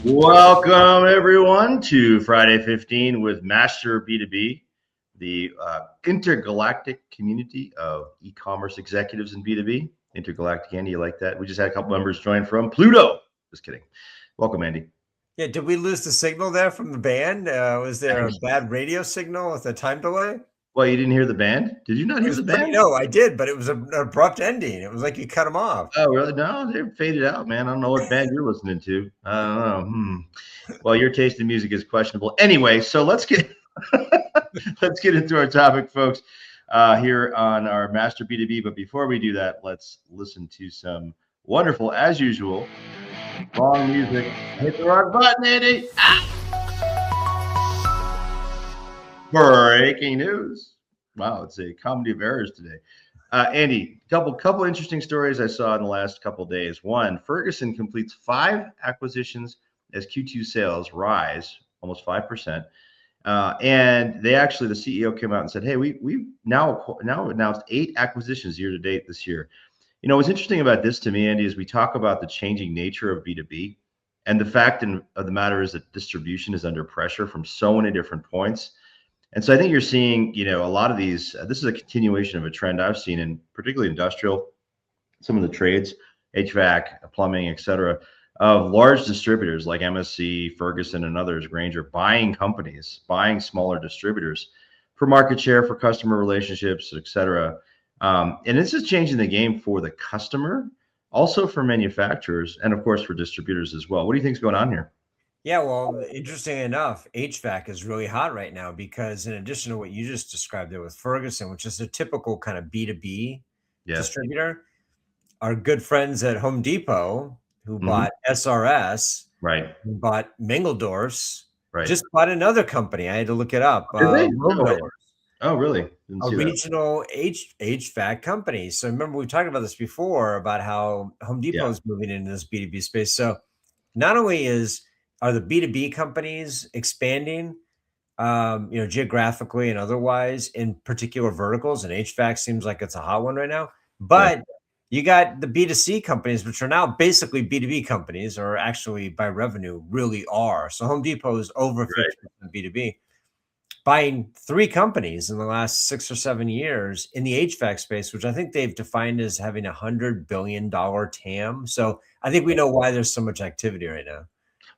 Welcome, everyone, to Friday 15 with Master B2B, the intergalactic community of e-commerce executives in B2B. Intergalactic, Andy, you like that? We just had a couple members join from Pluto. Just kidding. Welcome, Andy. Yeah, did we lose the signal there from the band? Was there a bad radio signal with a time delay? Well, you didn't hear the band? Did you not hear the band? No, I did, but it was an abrupt ending. It was like you cut them off. Oh, really? No, they faded out, man. I don't know what band you're listening to. I don't know. Well, your taste in music is questionable. Anyway, so let's get into our topic, folks, here on our Master B2B. But before we do that, let's listen to some wonderful, as usual, long music. Hit the wrong button, Andy. Breaking news. Wow, it's a comedy of errors today. Andy, couple interesting stories I saw in the last couple of days. One, Ferguson completes 5 acquisitions as Q2 sales rise almost 5%. And they actually, the CEO came out and said, hey, we've now announced 8 acquisitions year to date this year. You know, what's interesting about this to me, Andy, is we talk about the changing nature of B2B. And the fact of the matter is that distribution is under pressure from so many different points. And so I think you're seeing, you know, a lot of these, this is a continuation of a trend I've seen in particularly industrial, some of the trades, HVAC, plumbing, et cetera, of large distributors like MSC, Ferguson, and others, Grainger, buying companies, buying smaller distributors for market share, for customer relationships, et cetera. And this is changing the game for the customer, also for manufacturers, and of course for distributors as well. What do you think is going on here? Yeah, well, interesting enough, HVAC is really hot right now because in addition to what you just described there with Ferguson, which is a typical kind of B2B distributor, our good friends at Home Depot who bought SRS, right, who bought Mingledorff's, right, just bought another company. I had to look it up. Oh, really? A regional HVAC company. So remember, we talked about this before about how Home Depot is moving into this B2B space. So not only are the B2B companies expanding, geographically and otherwise in particular verticals, and HVAC seems like it's a hot one right now, but you got the B2C companies, which are now basically B2B companies, or actually by revenue really are. So Home Depot is over 50% B2B, buying 3 companies in the last 6 or 7 years in the HVAC space, which I think they've defined as having $100 billion TAM. So I think we know why there's so much activity right now.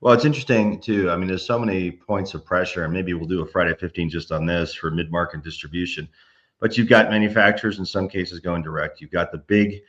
Well, it's interesting too. I mean, there's so many points of pressure, and maybe we'll do a Friday 15 just on this for mid-market distribution. But you've got manufacturers in some cases going direct. You've got the big,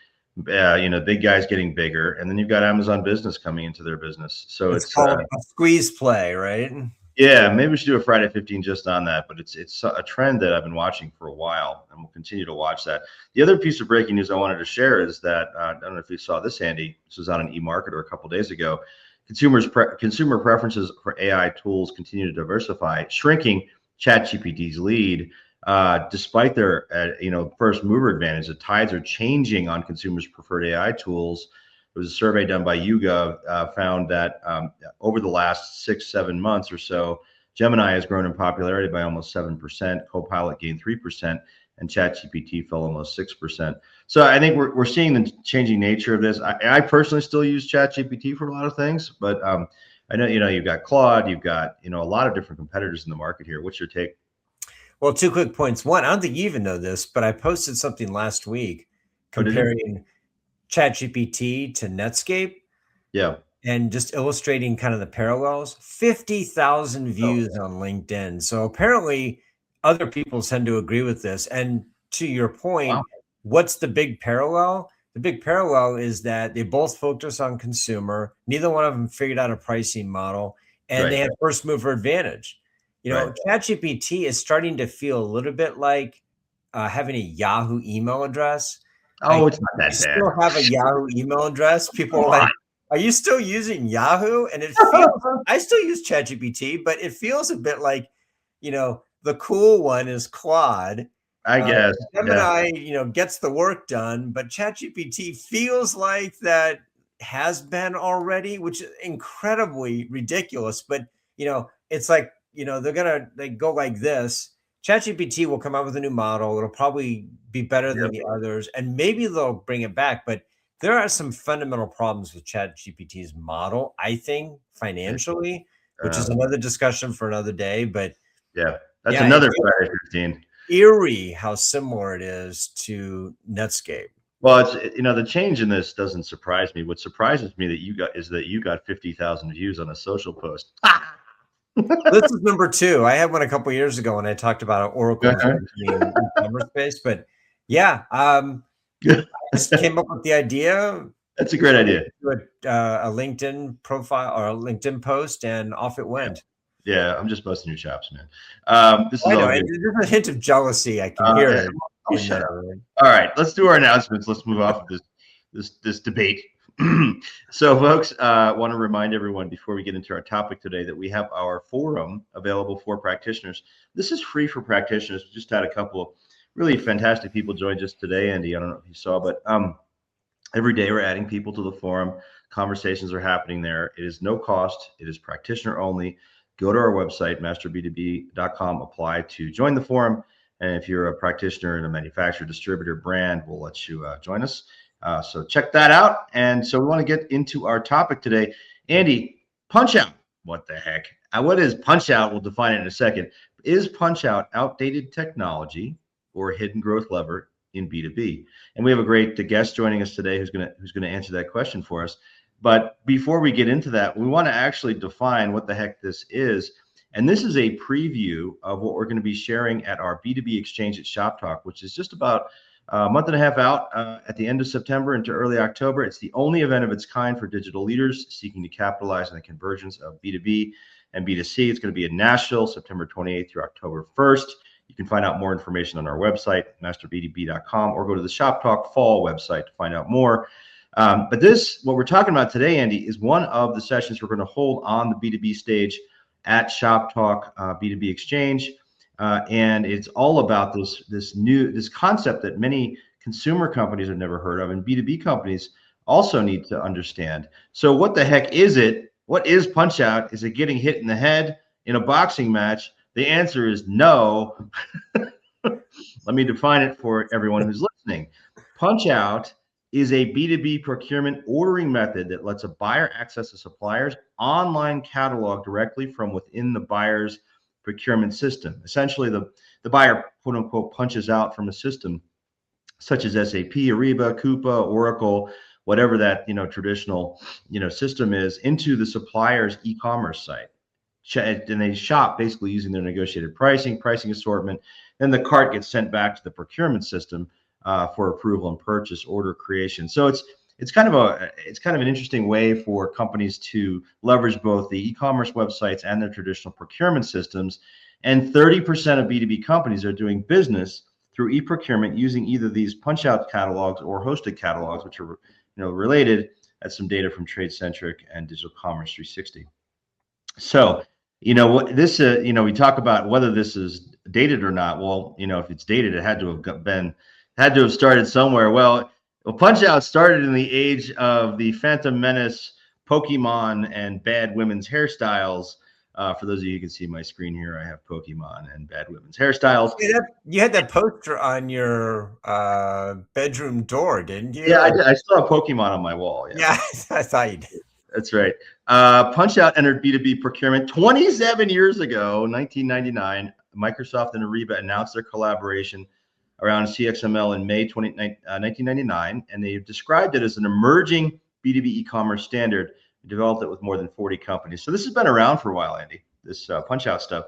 big guys getting bigger, and then you've got Amazon Business coming into their business. So it's called a squeeze play, right? Yeah, maybe we should do a Friday 15 just on that. But it's a trend that I've been watching for a while, and we'll continue to watch that. The other piece of breaking news I wanted to share is that I don't know if you saw this, Andy. This was on an eMarketer a couple of days ago. Consumer preferences for AI tools continue to diversify, shrinking ChatGPT's lead. Despite their first mover advantage, the tides are changing on consumers' preferred AI tools. There was a survey done by YouGov found that over the last 6-7 months or so, Gemini has grown in popularity by almost 7%. Copilot gained 3%, and ChatGPT fell almost 6%. So I think we're seeing the changing nature of this. I personally still use ChatGPT for a lot of things, but I know you've got Claude, you've got a lot of different competitors in the market here. What's your take? Well, 2 quick points. One, I don't think you even know this, but I posted something last week comparing ChatGPT to Netscape. Yeah. And just illustrating kind of the parallels. 50,000 views on LinkedIn. So apparently other people tend to agree with this. And to your point, what's the big parallel? The big parallel is that they both focus on consumer. Neither one of them figured out a pricing model, and they had first mover advantage. ChatGPT is starting to feel a little bit like having a Yahoo email address. Oh, it's not that bad. You still have a Yahoo email address. People are like, are you still using Yahoo? And it feels, I still use ChatGPT, but it feels a bit like, the cool one is Claude. I guess. Gemini, gets the work done, but ChatGPT feels like that has been already, which is incredibly ridiculous. But, it's like, they go like this. ChatGPT will come out with a new model. It'll probably be better than the others, and maybe they'll bring it back. But there are some fundamental problems with ChatGPT's model, I think, financially, which is another discussion for another day. But yeah, that's another Friday 15. Eerie how similar it is to Netscape. Well, it's the change in this doesn't surprise me. What surprises me that you got 50,000 views on a social post. This is number 2. I had one a couple of years ago when I talked about Oracle's e-commerce space. But yeah, I just came up with the idea. That's a great idea. A LinkedIn profile or a LinkedIn post, and off it went. Yeah, I'm just busting your chops, man. This is all good. There's a hint of jealousy. I can hear it. Oh, shut up. All right, let's do our announcements. Let's move off of this debate. So, folks, want to remind everyone before we get into our topic today that we have our forum available for practitioners. This is free for practitioners. We just had a couple of really fantastic people join just today, Andy. I don't know if you saw, but every day we're adding people to the forum. Conversations are happening there. It is no cost. It is practitioner only. Go to our website, masterb2b.com, apply to join the forum. And if you're a practitioner in a manufacturer, distributor, brand, we'll let you join us. So check that out. And so we want to get into our topic today. Andy, Punchout. What the heck? What is Punchout? We'll define it in a second. Is Punchout outdated technology or a hidden growth lever in B2B? And we have a great guest joining us today who's gonna answer that question for us. But before we get into that, we want to actually define what the heck this is. And this is a preview of what we're going to be sharing at our B2B exchange at Shop Talk, which is just about a month and a half out at the end of September into early October. It's the only event of its kind for digital leaders seeking to capitalize on the convergence of B2B and B2C. It's going to be in Nashville, September 28th through October 1st. You can find out more information on our website, masterb2b.com, or go to the Shop Talk Fall website to find out more. But what we're talking about today, Andy, is one of the sessions we're going to hold on the B2B stage at Shop Talk B2B Exchange. And it's all about this concept that many consumer companies have never heard of, and B2B companies also need to understand. So what the heck is it? What is Punchout? Is it getting hit in the head in a boxing match? The answer is no. Let me define it for everyone who's listening. Punchout is a B2B procurement ordering method that lets a buyer access a supplier's online catalog directly from within the buyer's procurement system. Essentially, the buyer, quote unquote, punches out from a system such as SAP, Ariba, Coupa, Oracle, whatever that traditional system is, into the supplier's e-commerce site. And they shop basically using their negotiated pricing assortment. Then the cart gets sent back to the procurement system for approval and purchase order creation. So it's kind of an interesting way for companies to leverage both the e-commerce websites and their traditional procurement systems. And 30% of B2B companies are doing business through e-procurement using either these Punchout catalogs or hosted catalogs, which are related. That's some data from TradeCentric and Digital Commerce 360. So what this we talk about whether this is dated or not. Well, if it's dated, it had to have started somewhere. Well, Punchout started in the age of the Phantom Menace, Pokemon, and bad women's hairstyles. For those of you who can see my screen here, I have Pokemon and bad women's hairstyles. You had that poster on your bedroom door, didn't you? Yeah, I still have Pokemon on my wall. Yeah, I thought you did. That's right. Punchout entered B2B procurement 27 years ago, 1999. Microsoft and Ariba announced their collaboration around CXML in May 1999, and they described it as an emerging B2B e-commerce standard. They developed it with more than 40 companies. So this has been around for a while, Andy, this Punchout stuff.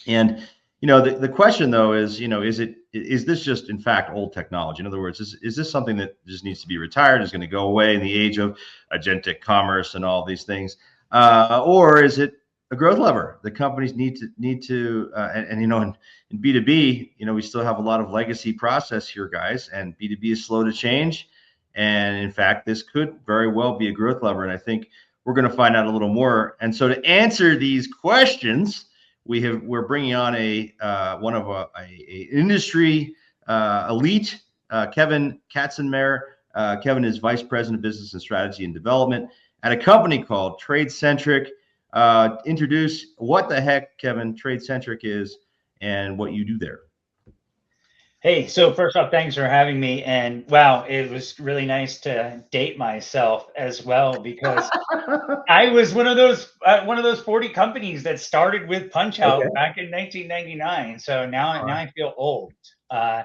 And the question though is, is this just in fact old technology? In other words, is this something that just needs to be retired, is going to go away in the age of agentic commerce and all these things, or is it a growth lever? The companies need to in B2B, we still have a lot of legacy process here, guys, and B2B is slow to change. And in fact, this could very well be a growth lever. And I think we're going to find out a little more. And so to answer these questions, we're bringing on a industry elite, Kevin Kazenmayer. Kevin is Vice President of Business and Strategy and Development at a company called TradeCentric. Introduce what the heck, Kevin, TradeCentric is and what you do there. Hey, so first off, thanks for having me. And wow, it was really nice to date myself as well because I was one of those 40 companies that started with Punchout Okay. back in 1999. So now I feel old. Uh,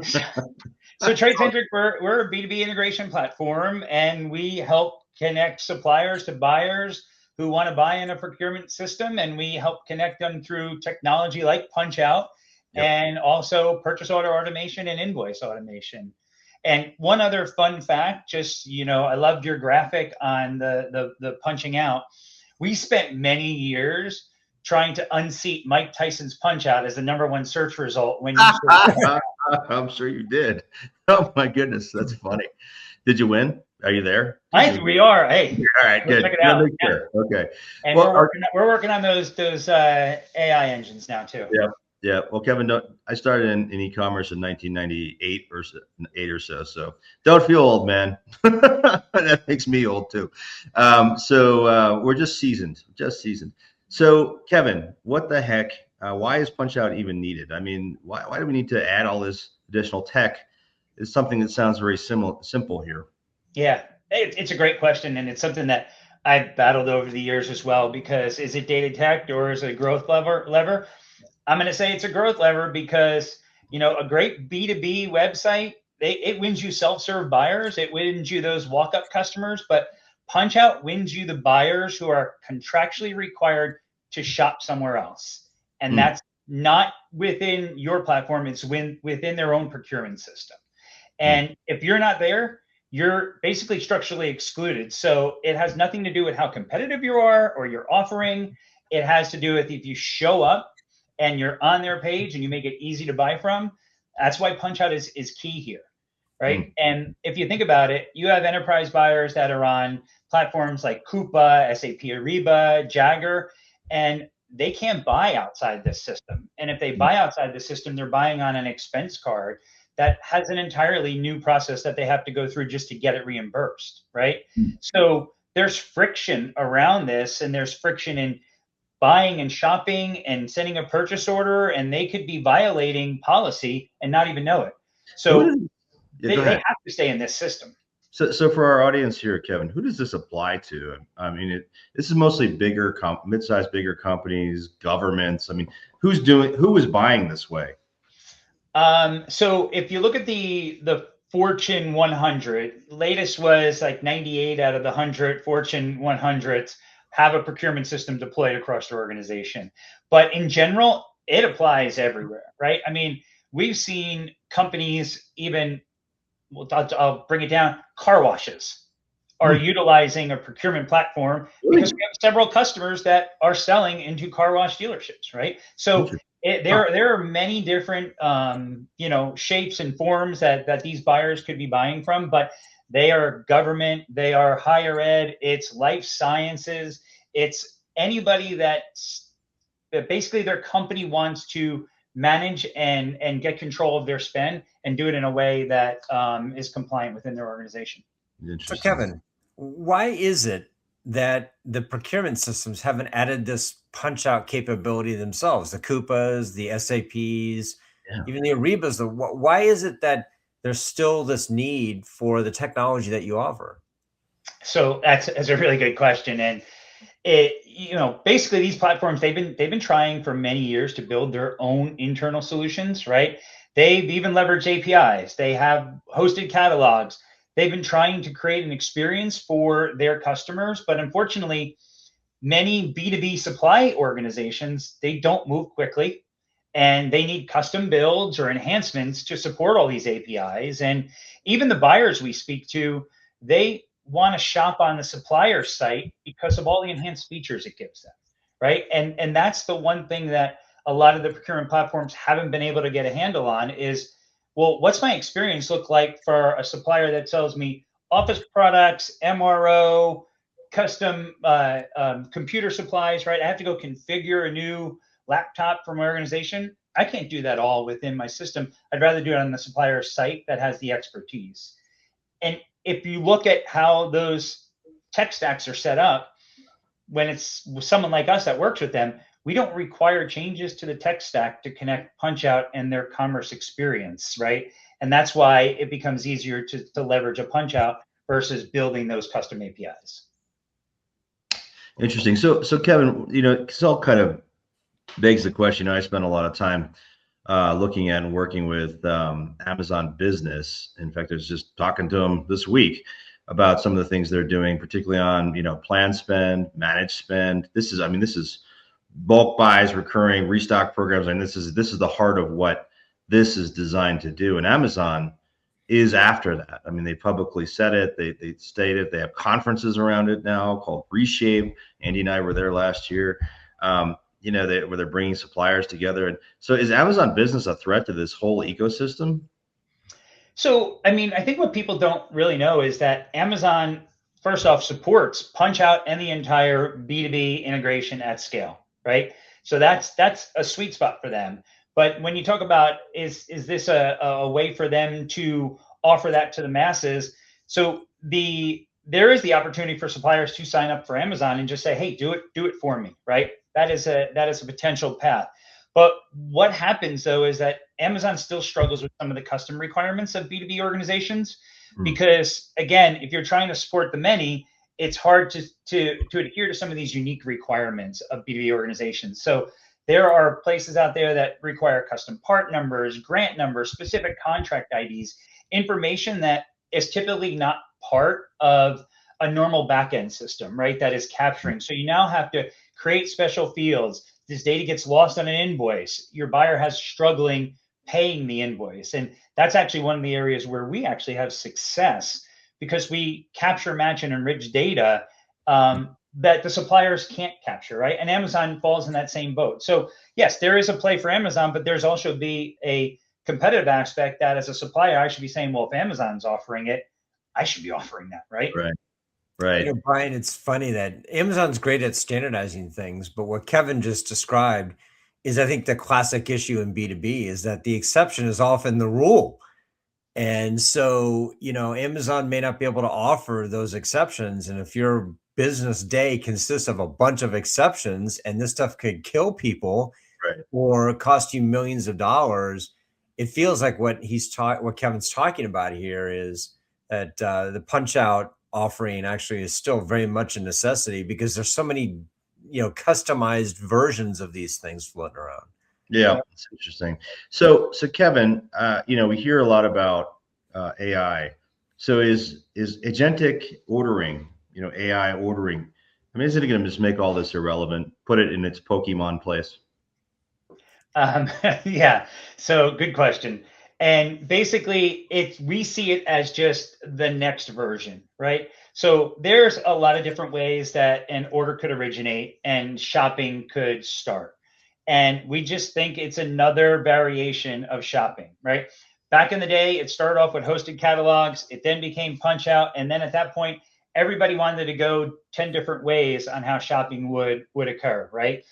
so TradeCentric, we're a B2B integration platform, and we help connect suppliers to buyers who want to buy in a procurement system, and we help connect them through technology like Punchout Yep. and also purchase order automation and invoice automation. And one other fun fact, just I loved your graphic on the punching out. We spent many years trying to unseat Mike Tyson's Punch Out as the #1 search result when you search. I'm sure you did. Oh my goodness, that's funny. Did you win? Are you there? We are. Hey, All right, good. check it out. Sure. Okay. And Well, we're working on those AI engines now too. yeah, yeah. Well, Kevin, I started in e-commerce in 1998 or so. So don't feel old, man. That makes me old too. We're just seasoned, So, Kevin, what the heck? Why is Punch Out even needed? I mean, why do we need to add all this additional tech? It's something that sounds very simple here. Yeah, it's a great question, and it's something that I've battled over the years as well. Because is it data tech or is it a growth lever? I'm going to say it's a growth lever because a great B2B website, it wins you self-serve buyers, it wins you those walk-up customers, but Punchout wins you the buyers who are contractually required to shop somewhere else, and that's not within your platform; it's within their own procurement system. And if you're not there, you're basically structurally excluded. So it has nothing to do with how competitive you are or your offering. It has to do with if you show up and you're on their page and you make it easy to buy from. That's why Punchout is key here, right? And if you think about it, you have enterprise buyers that are on platforms like Coupa, SAP Ariba, Jagger, and they can't buy outside this system. And if they buy outside the system, they're buying on an expense card that has an entirely new process that they have to go through just to get it reimbursed, right? So there's friction around this, and there's friction in buying and shopping and sending a purchase order, and they could be violating policy and not even know it. So they have to stay in this system. So for our audience here, Kevin, who does this apply to? I mean, this is mostly mid-sized, bigger companies, governments. I mean, who is buying this way? So if you look at the Fortune 100, latest was like 98 out of the 100 Fortune 100s have a procurement system deployed across their organization. But in general, it applies everywhere, right? I mean, we've seen companies even, I'll bring it down, car washes are utilizing a procurement platform because we have several customers that are selling into car wash dealerships, right? So there are many different shapes and forms that these buyers could be buying from, but they are government, they are higher ed, it's life sciences, it's anybody that basically their company wants to manage and get control of their spend and do it in a way that is compliant within their organization. So Kevin, why is it that the procurement systems haven't added this punch out capability themselves? The Coupas, the SAPs, even the Aribas. Why is it that there's still this need for the technology that you offer? So that's a really good question, and basically these platforms they've been trying for many years to build their own internal solutions, right? They've even leveraged APIs. They have hosted catalogs. They've been trying to create an experience for their customers, but unfortunately, many B2B supply organizations, they don't move quickly, and they need custom builds or enhancements to support all these APIs. And even the buyers we speak to, they want to shop on the supplier site because of all the enhanced features it gives them, right? And that's the one thing that a lot of the procurement platforms haven't been able to get a handle on is, well, what's my experience look like for a supplier that sells me office products, MRO, custom computer supplies, right? I have to go configure a new laptop for my organization. I can't do that all within my system. I'd rather do it on the supplier site that has the expertise. And if you look at how those tech stacks are set up, when it's someone like us that works with them, we don't require changes to the tech stack to connect Punchout and their commerce experience, right? And that's why it becomes easier to leverage a Punchout versus building those custom APIs. Interesting. So Kevin, it's all kind of begs the question. I spent a lot of time looking at and working with Amazon Business. In fact, I was just talking to them this week about some of the things they're doing, particularly on planned spend, managed spend. This is bulk buys, recurring, restock programs, and this is the heart of what this is designed to do. And Amazon is after that. I mean, they publicly said it. They stated they have conferences around it now called Reshape. Andy and I were there last year. Where they're bringing suppliers together. And so is Amazon Business a threat to this whole ecosystem? So, I mean, I think what people don't really know is that Amazon, first off, supports Punchout and the entire B2B integration at scale, right? So that's a sweet spot for them. But when you talk about is this a way for them to offer that to the masses? So there is the opportunity for suppliers to sign up for Amazon and just say, hey, do it for me, right? That is a potential path. But what happens though is that Amazon still struggles with some of the custom requirements of B2B organizations, because again, if you're trying to support the many, it's hard to adhere to some of these unique requirements of B2B organizations. So there are places out there that require custom part numbers, grant numbers, specific contract IDs, information that is typically not part of a normal backend system, right? That is capturing. So you now have to create special fields. This data gets lost on an invoice. Your buyer has struggling paying the invoice. And that's actually one of the areas where we actually have success, because we capture, match, and enrich data that the suppliers can't capture, right? And Amazon falls in that same boat. So yes, there is a play for Amazon, but there's also a competitive aspect that as a supplier, I should be saying, well, if Amazon's offering it, I should be offering that, right? Right. Brian, it's funny that Amazon's great at standardizing things, but what Kevin just described is, I think, the classic issue in B2B is that the exception is often the rule. And so, Amazon may not be able to offer those exceptions. And if your business day consists of a bunch of exceptions and this stuff could kill people, right, or cost you millions of dollars, it feels like what Kevin's talking about here is that the Punchout offering actually is still very much a necessity, because there's so many, customized versions of these things floating around. Yeah, that's interesting. So Kevin, we hear a lot about AI. So is agentic ordering, AI ordering, is it going to just make all this irrelevant, put it in its Pokemon place? Yeah, so good question. And basically, we see it as just the next version, right? So there's a lot of different ways that an order could originate and shopping could start. And we just think it's another variation of shopping, right? Back in the day, it started off with hosted catalogs. It then became Punchout. And then at that point, everybody wanted to go 10 different ways on how shopping would occur, right?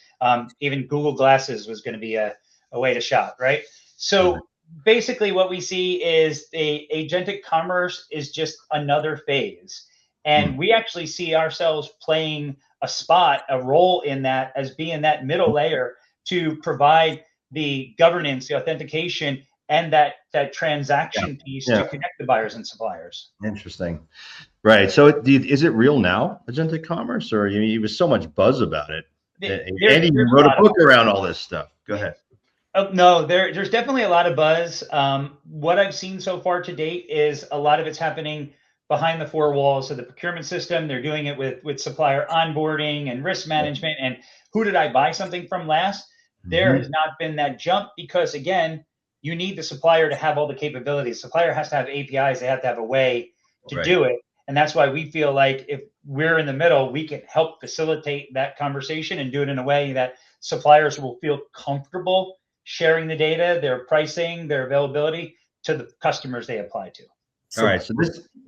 Even Google Glasses was going to be a way to shop, right? So basically what we see is the agentic commerce is just another phase. And we actually see ourselves playing a role in that, as being that middle layer to provide the governance, the authentication, and that transaction piece to connect the buyers and suppliers. Interesting. Right. So is it real now, agentic commerce, or there was so much buzz about it? Andy wrote a book around all this stuff. Go ahead. Oh, no, there's definitely a lot of buzz. What I've seen so far to date is a lot of it's happening behind the four walls of the procurement system. They're doing it with supplier onboarding and risk management. And who did I buy something from last? There has not been that jump, because again, you need the supplier to have all the capabilities. Supplier has to have APIs. They have to have a way to do it. And that's why we feel like if we're in the middle, we can help facilitate that conversation and do it in a way that suppliers will feel comfortable sharing the data, their pricing, their availability to the customers they apply to. All right. So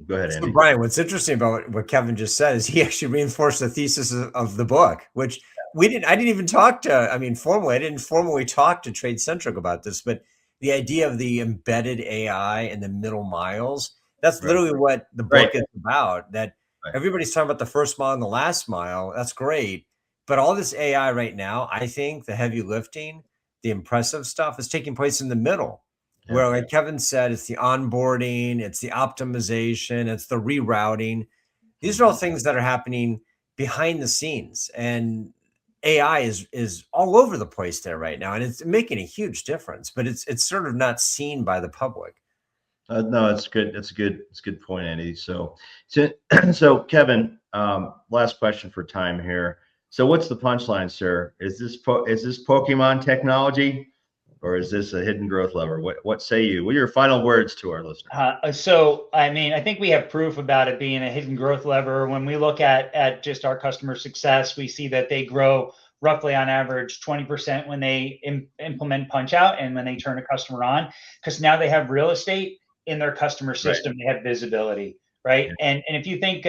go ahead, Andy. So Brian, what's interesting about what Kevin just said is he actually reinforced the thesis of the book, which I didn't even talk to, formally, I didn't formally talk to TradeCentric about this, but the idea of the embedded AI and the middle miles, that's literally what the book is about. That everybody's talking about the first mile and the last mile. That's great. But all this AI right now, I think the heavy lifting, the impressive stuff is taking place in the middle, where, like Kevin said, it's the onboarding, it's the optimization, it's the rerouting. These are all things that are happening behind the scenes, and AI is all over the place there right now, and it's making a huge difference. But it's sort of not seen by the public. No, it's good. It's a good point, Andy. So Kevin, last question for time here. So what's the punchline, sir? Is this Pokemon technology, or is this a hidden growth lever? What say you? What are your final words to our listeners? So, I mean, I think we have proof about it being a hidden growth lever. When we look at just our customer success, we see that they grow roughly on average 20% when they implement Punchout and when they turn a customer on, because now they have real estate in their customer system. They have visibility, right? And if you think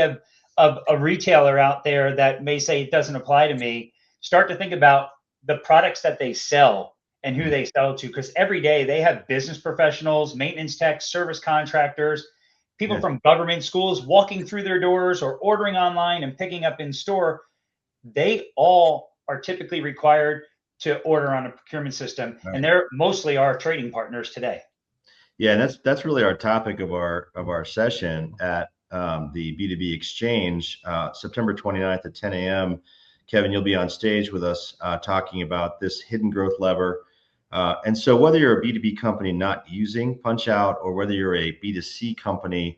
of a retailer out there that may say it doesn't apply to me, start to think about the products that they sell and who they sell to, because every day they have business professionals, maintenance techs, service contractors, people from government schools walking through their doors or ordering online and picking up in store. They all are typically required to order on a procurement system, and they're mostly our trading partners today. Yeah, and that's really our topic of our session at the B2B exchange, September 29th at 10 a.m. Kevin, you'll be on stage with us talking about this hidden growth lever. And so whether you're a B2B company not using Punchout, or whether you're a B2C company,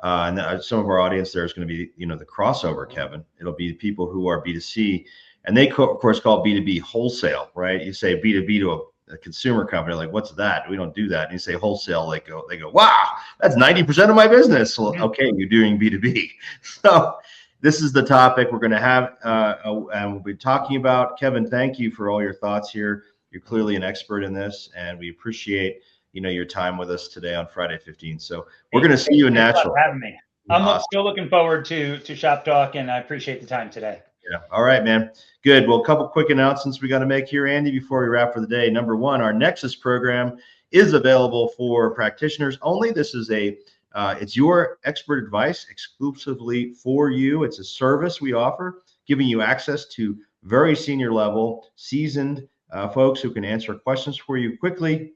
and some of our audience there is going to be, the crossover, Kevin. It'll be people who are B2C, and they of course call B2B wholesale, right? You say B2B to a consumer company, like, what's that? We don't do that. And you say wholesale, they go, wow, that's 90% of my business. Well, okay, you're doing B2B. So this is the topic we're going to have, and we'll be talking about. Kevin, thank you for all your thoughts here. You're clearly an expert in this, and we appreciate your time with us today on Friday 15. So we're going to see you in Nashville. Thanks for having me. I'm still looking forward to Shop Talk, and I appreciate the time today. Yeah. All right, man. Good. Well, a couple quick announcements we got to make here, Andy, before we wrap for the day. Number one, our Nexus program is available for practitioners only. This is it's your expert advice exclusively for you. It's a service we offer, giving you access to very senior level, seasoned folks who can answer questions for you quickly,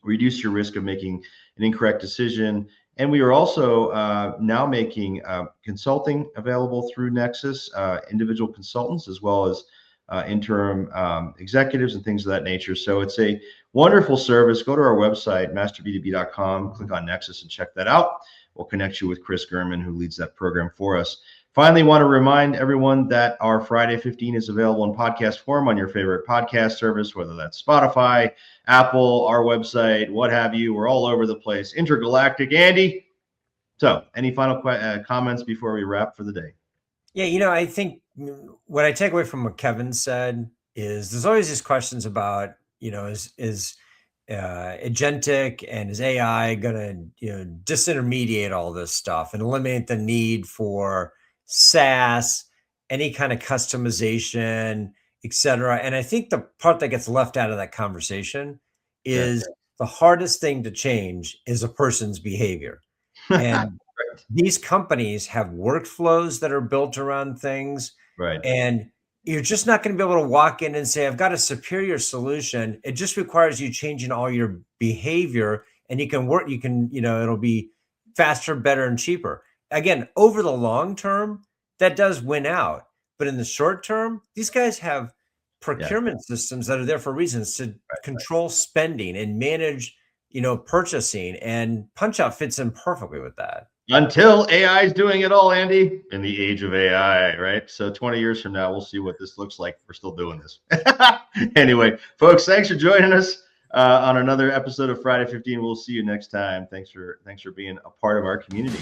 reduce your risk of making an incorrect decision. And we are also now making consulting available through Nexus, individual consultants, as well as interim executives and things of that nature. So it's a wonderful service. Go to our website, masterb2b.com, click on Nexus and check that out. We'll connect you with Chris Gurman, who leads that program for us. Finally, want to remind everyone that our Friday 15 is available in podcast form on your favorite podcast service, whether that's Spotify, Apple, our website, what have you. We're all over the place. Intergalactic. Andy, so any final comments before we wrap for the day? Yeah, I think what I take away from what Kevin said is there's always these questions about, is agentic and is AI going to disintermediate all this stuff and eliminate the need for SaaS, any kind of customization, etc. And I think the part that gets left out of that conversation is the hardest thing to change is a person's behavior. And these companies have workflows that are built around things. Right. And you're just not going to be able to walk in and say, I've got a superior solution. It just requires you changing all your behavior, and it'll be faster, better, and cheaper. Again, over the long term, that does win out. But in the short term, these guys have procurement systems that are there for reasons to control spending and manage, purchasing. And Punchout fits in perfectly with that. Until AI is doing it all, Andy, in the age of AI, right? So 20 years from now, we'll see what this looks like. We're still doing this. Anyway, folks, thanks for joining us on another episode of Friday 15. We'll see you next time. Thanks for being a part of our community.